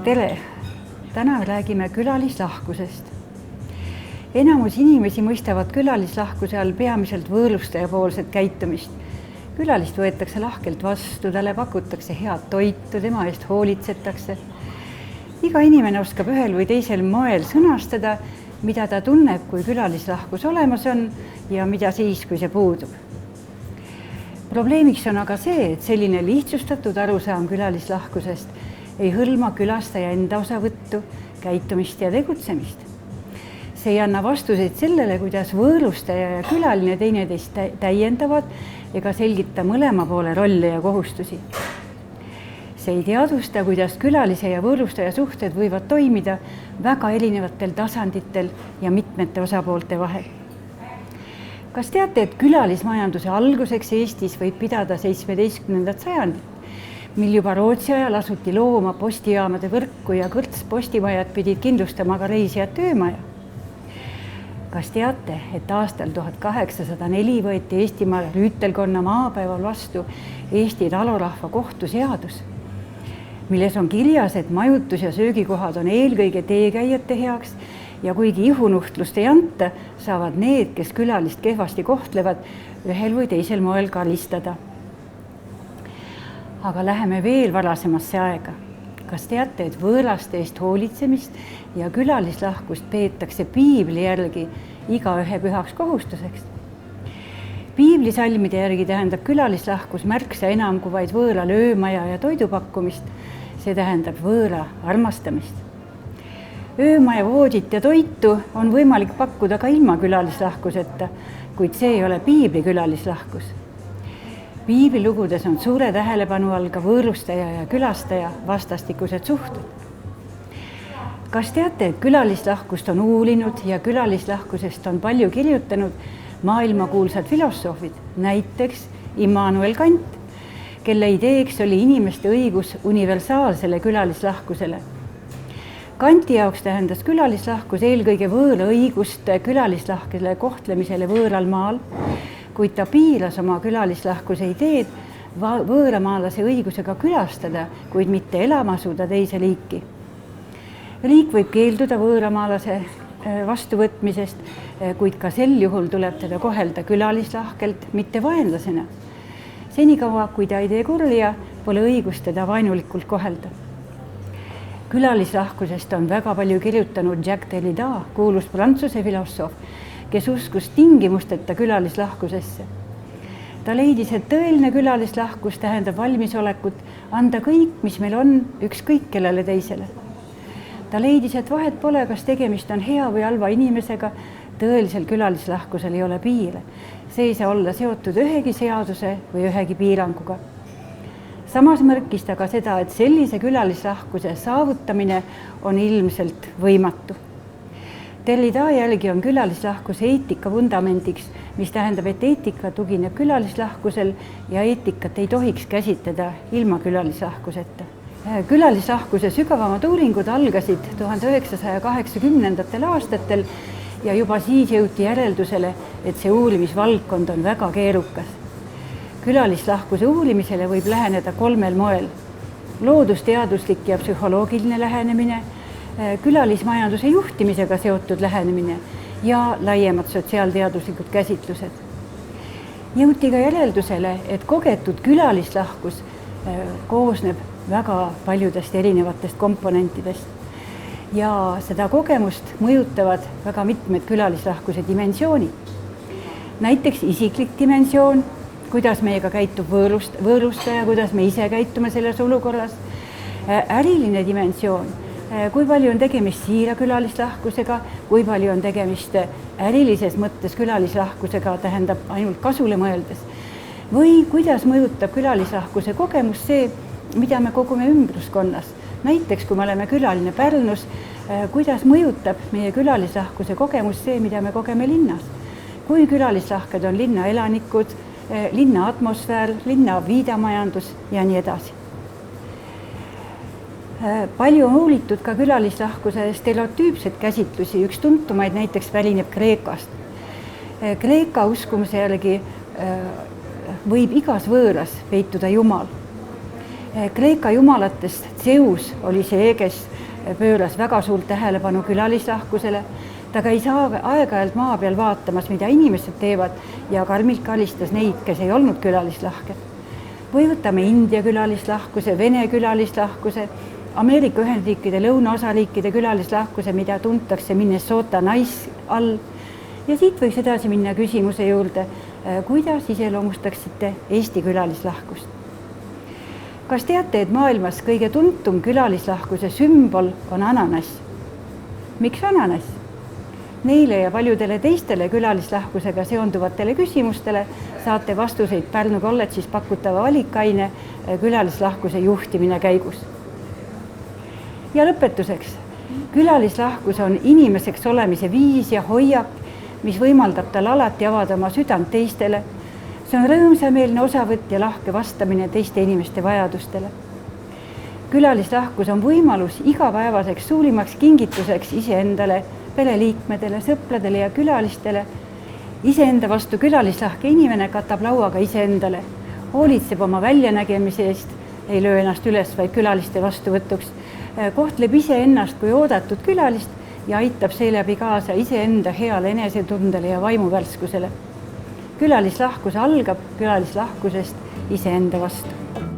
Tere! Täna räägime külalislahkusest. Enamus inimesi mõistavad külalislahkuse all peamiselt võõrustajapoolset käitumist. Külalist võetakse lahkelt vastu, talle pakutakse head toitu, tema eest hoolitsetakse. Iga inimene oskab ühel või teisel moel sõnastada, mida ta tunneb, kui külalislahkus olemas on ja mida siis, kui see puudub. Probleemiks on aga see, et selline lihtsustatud arusaam külalislahkusest ei hõlma külastaja enda osavõttu, käitumist ja tegutsemist. See ei anna vastuseid sellele, kuidas võõrustaja ja külaline teineteist täiendavad ega selgita mõlema poole rolle ja kohustusi. See ei teadvusta, kuidas külalise ja võõrustaja suhted võivad toimida väga erinevatel tasanditel ja mitmete osapoolte vahel. Kas teate, et külalismajanduse alguseks Eestis võib pidada 17. sajandit, mil juba Rootsi ajal asuti looma postijaamade võrku ja kõrtspostimajad pidid kindlustama ka reisijate öömaja? Kas teate, et aastal 1804 võeti Eestimaa rüütelkonna maapäeval vastu Eesti talurahva kohtuseadus, milles on kirjas, et majutus- ja söögikohad on eelkõige teekäijate heaks ja kuigi ihunuhtlust ei anta, saavad need, kes külalist kehvasti kohtlevad, ühel või teisel moel karistada. Aga läheme veel varasemasse aega. Kas teate, et võõraste eest hoolitsemist ja külalislahkust peetakse piibli järgi igaühe pühaks kohustuseks? Piiblisalmide järgi tähendab külalislahkus märksa enam kui vaid võõrale öömaja ja toidupakkumist. See tähendab võõra armastamist. Öömaja, voodit ja toitu on võimalik pakkuda ka ilma külalislahkuseta, kuid see ei ole piibli külalislahkus. Piiblilugudes on suure tähelepanu all ka võõrustaja ja külastaja vastastikused suhted. Kas teate, et külalislahkust on uurinud ja külalislahkusest on palju kirjutanud maailmakuulsad filosoofid, näiteks Immanuel Kant, kelle ideeks oli inimeste õigus universaalsele külalislahkusele. Kanti jaoks tähendas külalislahkus eelkõige võõra õigust külalislahkele kohtlemisele võõral maal, kuid ta piiras oma külalislahkuse ideed võõramaalase õigusega külastada, kuid mitte elama asuda teise liiki. Riik võib keelduda võõramaalase vastuvõtmisest, kuid ka sel juhul tuleb teda kohelda külalislahkelt, mitte vaenlasena. Senikaua, kui ta ei tee kurja, pole õigust teda vaenulikult kohelda. Külalislahkusest on väga palju kirjutanud Jacques Derrida, kuulus Prantsuse filosoof, kes uskus tingimusteta külalislahkusesse. Ta leidis, et tõeline külalislahkus tähendab valmisolekut anda kõik, mis meil on, ükskõik kellele teisele. Ta leidis, et vahet pole, kas tegemist on hea või halva inimesega, tõelisel külalislahkusel ei ole piire. See ei saa olla seotud ühegi seaduse või ühegi piiranguga. Samas märkis ta ka seda, et sellise külalislahkuse saavutamine on ilmselt võimatu. Derrida järgi on külalislahkuse eetika vundamendiks, mis tähendab, et eetika tugineb külalislahkusel ja eetikat ei tohiks käsitleda ilma külalislahkuseta. Külalislahkuse sügavamad uuringud algasid 1980. aastatel ja juba siis jõuti järeldusele, et see uurimisvaldkond on väga keerukas. Külalislahkuse uurimisele võib läheneda kolmel moel: loodusteaduslik ja psühholoogiline lähenemine, külalismajanduse juhtimisega seotud lähenemine ja laiemad sotsiaalteaduslikud käsitlused. Jõuti ka järeldusele, et kogetud külalislahkus koosneb väga paljudest erinevatest komponentidest ja seda kogemust mõjutavad väga mitmed külalislahkuse dimensioonid. Näiteks isiklik dimensioon, kuidas meiega käitub võõrustaja, kuidas me ise käitume selles olukorras, äriline dimensioon, kui palju on tegemist siira külalislahkusega, kui palju on tegemist ärilises mõttes külalislahkusega, tähendab ainult kasule mõeldes, või kuidas mõjutab külalislahkuse kogemus see, mida me kogume ümbruskonnas. Näiteks, kui me oleme külaline Pärnus, kuidas mõjutab meie külalislahkuse kogemus see, mida me kogeme linnas. Kui külalislahked on linna elanikud, linna atmosfäär, linna viidamajandus ja nii edasi. Palju on uuritud ka külalislahkuse stereotüüpsed käsitlusi, üks tuntumaid näiteks pärineb Kreekast. Kreeka uskumuse järgi võib igas võõras peituda Jumal. Kreeka jumalatest Zeus oli see, kes pööras väga suurt tähelepanu külalislahkusele. Ta käis aeg-ajalt maa peal vaatamas, mida inimesed teevad ja karmilt kalistas neid, kes ei olnud külalislahked. Või võtame India külalislahkuse, Vene külalislahkuse, Ameerika Ühendriikide lõunaosaliikide külalislahkuse, mida tuntakse Minnesota Nice all. Ja siit võiks edasi minna küsimuse juurde, kuidas iseloomustaksite Eesti külalislahkust? Kas teate, et maailmas kõige tuntum külalislahkuse sümbol on ananass? Miks ananass? Neile ja paljudele teistele külalislahkusega seonduvatele küsimustele saate vastuseid Pärnu kolledžis pakutava valikaine külalislahkuse juhtimine käigus. Ja lõpetuseks, külalislahkus on inimeseks olemise viis ja hoiak, mis võimaldab tal alati avada oma südant teistele. See on rõõmsameelne osavõtt ja lahke vastamine teiste inimeste vajadustele. Külalislahkus on võimalus igapäevaseks suurimaks kingituseks iseendale, pereliikmedele, sõpradele ja külalistele. Iseenda vastu külalislahke inimene katab lauaga iseendale, hoolitseb oma väljanägemise eest, ei löö ennast üles, vaid külaliste vastuvõtuks, kohtleb iseennast kui oodatud külalist ja aitab seeläbi kaasa iseenda heale enesetundele ja vaimuvärskusele. Külalislahkus algab külalislahkusest iseenda vastu.